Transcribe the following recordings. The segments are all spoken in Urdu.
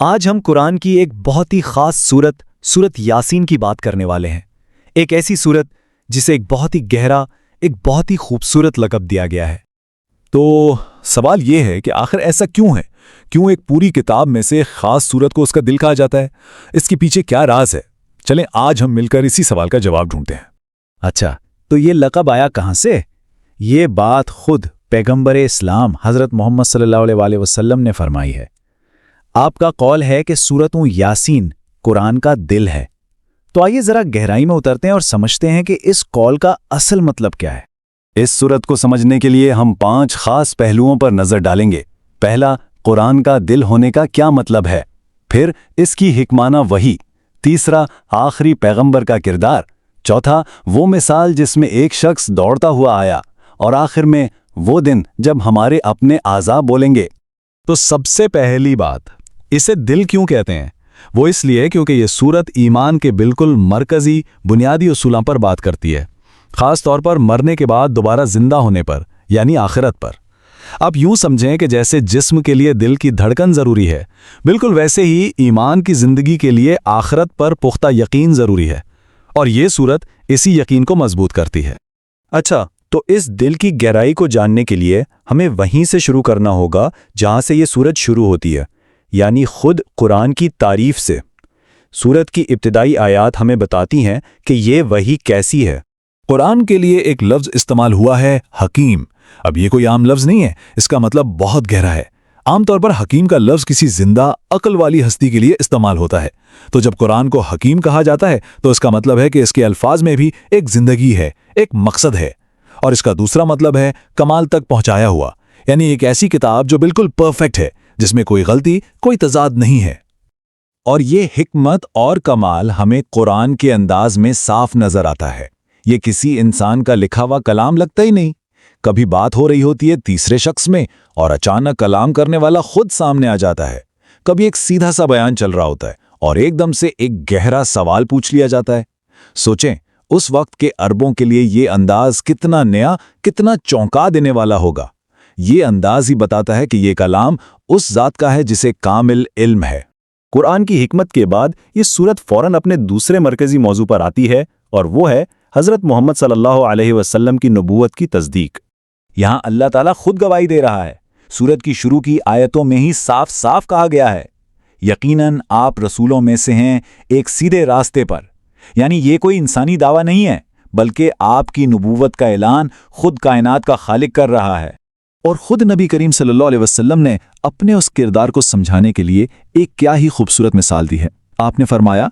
آج ہم قرآن کی ایک بہت ہی خاص سورت یاسین کی بات کرنے والے ہیں۔ ایک ایسی سورت جسے ایک بہت ہی گہرا، ایک بہت ہی خوبصورت لقب دیا گیا ہے۔ تو سوال یہ ہے کہ آخر ایسا کیوں ہے؟ کیوں ایک پوری کتاب میں سے ایک خاص سورت کو اس کا دل کہا جاتا ہے؟ اس کے پیچھے کیا راز ہے؟ چلیں آج ہم مل کر اسی سوال کا جواب ڈھونڈتے ہیں۔ اچھا، تو یہ لقب آیا کہاں سے؟ یہ بات خود پیغمبر اسلام حضرت محمد صلی اللہ علیہ وسلم نے فرمائی ہے۔ آپ کا قول ہے کہ سورتوں یاسین قرآن کا دل ہے۔ تو آئیے ذرا گہرائی میں اترتے ہیں اور سمجھتے ہیں کہ اس قول کا اصل مطلب کیا ہے۔ اس سورت کو سمجھنے کے لیے ہم 5 خاص پہلوؤں پر نظر ڈالیں گے۔ پہلا، قرآن کا دل ہونے کا کیا مطلب ہے؟ پھر اس کی حکمانہ وحی۔ تیسرا، آخری پیغمبر کا کردار۔ چوتھا، وہ مثال جس میں ایک شخص دوڑتا ہوا آیا۔ اور آخر میں وہ دن جب ہمارے اپنے اعضاء بولیں گے۔ تو سب سے پہلی بات، اسے دل کیوں کہتے ہیں؟ وہ اس لیے کیونکہ یہ سورت ایمان کے بالکل مرکزی بنیادی اصولوں پر بات کرتی ہے، خاص طور پر مرنے کے بعد دوبارہ زندہ ہونے پر، یعنی آخرت پر۔ آپ یوں سمجھیں کہ جیسے جسم کے لیے دل کی دھڑکن ضروری ہے، بالکل ویسے ہی ایمان کی زندگی کے لیے آخرت پر پختہ یقین ضروری ہے، اور یہ سورت اسی یقین کو مضبوط کرتی ہے۔ اچھا، تو اس دل کی گہرائی کو جاننے کے لیے ہمیں وہیں سے شروع کرنا ہوگا جہاں سے یہ سورت شروع ہوتی ہے، یعنی خود قرآن کی تعریف سے۔ سورت کی ابتدائی آیات ہمیں بتاتی ہیں کہ یہ وحی کیسی ہے۔ قرآن کے لیے ایک لفظ استعمال ہوا ہے، حکیم۔ اب یہ کوئی عام لفظ نہیں ہے، اس کا مطلب بہت گہرا ہے۔ عام طور پر حکیم کا لفظ کسی زندہ عقل والی ہستی کے لیے استعمال ہوتا ہے، تو جب قرآن کو حکیم کہا جاتا ہے تو اس کا مطلب ہے کہ اس کے الفاظ میں بھی ایک زندگی ہے، ایک مقصد ہے۔ اور اس کا دوسرا مطلب ہے کمال تک پہنچایا ہوا، یعنی ایک ایسی کتاب جو بالکل پرفیکٹ ہے، جس میں کوئی غلطی، کوئی تضاد نہیں ہے۔ اور یہ حکمت اور کمال ہمیں قرآن کے انداز میں صاف نظر آتا ہے۔ یہ کسی انسان کا لکھا ہوا کلام لگتا ہی نہیں۔ کبھی بات ہو رہی ہوتی ہے تیسرے شخص میں اور اچانک کلام کرنے والا خود سامنے آ جاتا ہے۔ کبھی ایک سیدھا سا بیان چل رہا ہوتا ہے اور ایک دم سے ایک گہرا سوال پوچھ لیا جاتا ہے۔ سوچیں، اس وقت کے عربوں کے لیے یہ انداز کتنا نیا، کتنا چونکا دینے والا ہوگا۔ یہ انداز ہی بتاتا ہے کہ یہ کلام اس ذات کا ہے جسے کامل علم ہے۔ قرآن کی حکمت کے بعد یہ سورت فوراً اپنے دوسرے مرکزی موضوع پر آتی ہے، اور وہ ہے حضرت محمد صلی اللہ علیہ وسلم کی نبوت کی تصدیق۔ یہاں اللہ تعالیٰ خود گواہی دے رہا ہے۔ سورت کی شروع کی آیتوں میں ہی صاف صاف کہا گیا ہے، یقیناً آپ رسولوں میں سے ہیں ایک سیدھے راستے پر۔ یعنی یہ کوئی انسانی دعویٰ نہیں ہے، بلکہ آپ کی نبوت کا اعلان خود کائنات کا خالق کر رہا ہے۔ اور خود نبی کریم صلی اللہ علیہ وسلم نے اپنے اس کردار کو سمجھانے کے لیے ایک کیا ہی خوبصورت مثال دی ہے۔ آپ نے فرمایا،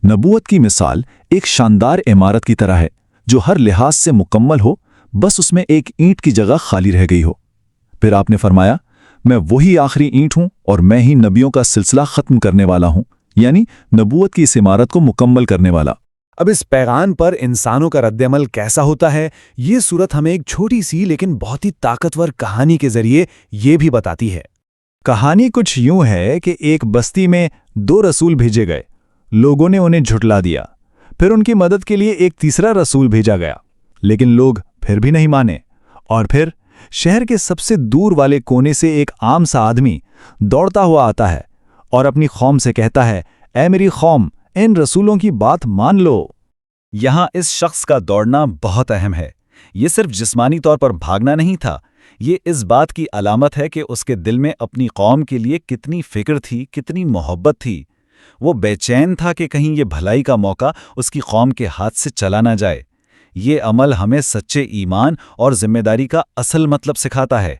نبوت کی مثال ایک شاندار عمارت کی طرح ہے جو ہر لحاظ سے مکمل ہو، بس اس میں ایک اینٹ کی جگہ خالی رہ گئی ہو۔ پھر آپ نے فرمایا، میں وہی آخری اینٹ ہوں اور میں ہی نبیوں کا سلسلہ ختم کرنے والا ہوں، یعنی نبوت کی اس عمارت کو مکمل کرنے والا۔ اب اس پیغام پر انسانوں کا رد عمل کیسا ہوتا ہے، یہ سورت ہمیں ایک چھوٹی سی لیکن بہت ہی طاقتور کہانی کے ذریعے یہ بھی بتاتی ہے۔ کہانی کچھ یوں ہے کہ ایک بستی میں 2 رسول بھیجے گئے، لوگوں نے انہیں جھٹلا دیا۔ پھر ان کی مدد کے لیے ایک تیسرا رسول بھیجا گیا، لیکن لوگ پھر بھی نہیں مانے۔ اور پھر شہر کے سب سے دور والے کونے سے ایک عام سا آدمی دوڑتا ہوا آتا ہے اور اپنی قوم سے کہتا ہے، اے میری قوم، ان رسولوں کی بات مان لو۔ یہاں اس شخص کا دوڑنا بہت اہم ہے۔ یہ صرف جسمانی طور پر بھاگنا نہیں تھا، یہ اس بات کی علامت ہے کہ اس کے دل میں اپنی قوم کے لیے کتنی فکر تھی، کتنی محبت تھی۔ وہ بے چین تھا کہ کہیں یہ بھلائی کا موقع اس کی قوم کے ہاتھ سے چلا نہ جائے۔ یہ عمل ہمیں سچے ایمان اور ذمہ داری کا اصل مطلب سکھاتا ہے۔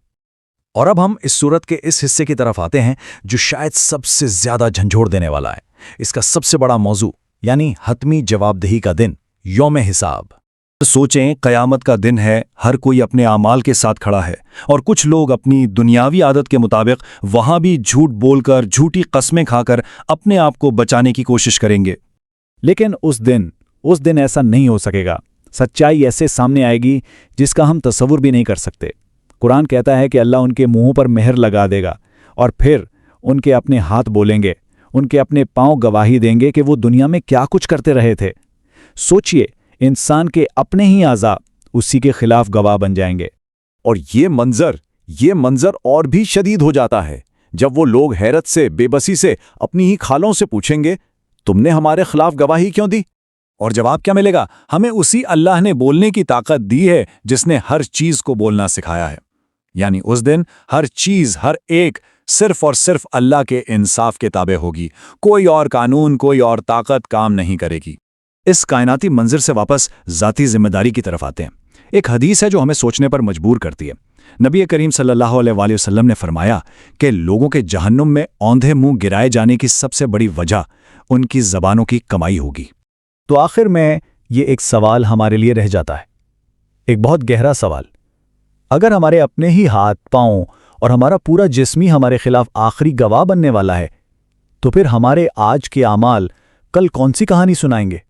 اور اب ہم اس سورت کے اس حصے کی طرف آتے ہیں جو شاید سب سے زیادہ جھنجھوڑ دینے والا ہے۔ اس کا سب سے بڑا موضوع، یعنی حتمی جواب دہی کا دن، یوم حساب۔ سوچیں، قیامت کا دن ہے، ہر کوئی اپنے اعمال کے ساتھ کھڑا ہے، اور کچھ لوگ اپنی دنیاوی عادت کے مطابق وہاں بھی جھوٹ بول کر، جھوٹی قسمیں کھا کر اپنے آپ کو بچانے کی کوشش کریں گے۔ لیکن اس دن ایسا نہیں ہو سکے گا۔ سچائی ایسے سامنے آئے گی جس کا ہم تصور بھی نہیں کر سکتے۔ قرآن کہتا ہے کہ اللہ ان کے منہوں پر مہر لگا دے گا، اور پھر ان کے اپنے ہاتھ بولیں گے، ان کے اپنے پاؤں گواہی دیں گے کہ وہ دنیا میں کیا کچھ کرتے رہے تھے۔ سوچئے، انسان کے اپنے ہی اعضاء اسی کے خلاف گواہ بن جائیں گے۔ اور یہ منظر اور بھی شدید ہو جاتا ہے۔ جب وہ لوگ حیرت سے بے بسی سے اپنی ہی کھالوں سے پوچھیں گے تم نے ہمارے خلاف گواہی کیوں دی؟ اور جواب کیا ملے گا؟ ہمیں اسی اللہ نے بولنے کی طاقت دی ہے جس نے ہر چیز کو بولنا سکھایا ہے۔ یعنی اس دن ہر چیز، ہر ایک صرف اور صرف اللہ کے انصاف کے تابع ہوگی، کوئی اور قانون، کوئی اور طاقت کام نہیں کرے گی۔ اس کائناتی منظر سے واپس ذاتی ذمہ داری کی طرف آتے ہیں۔ ایک حدیث ہے جو ہمیں سوچنے پر مجبور کرتی ہے۔ نبی کریم صلی اللہ علیہ وآلہ وسلم نے فرمایا کہ لوگوں کے جہنم میں اوندھے منہ گرائے جانے کی سب سے بڑی وجہ ان کی زبانوں کی کمائی ہوگی۔ تو آخر میں یہ ایک سوال ہمارے لیے رہ جاتا ہے، ایک بہت گہرا سوال۔ اگر ہمارے اپنے ہی ہاتھ، پاؤں اور ہمارا پورا جسم ہی ہمارے خلاف آخری گواہ بننے والا ہے، تو پھر ہمارے آج کے اعمال کل کون سی کہانی سنائیں گے؟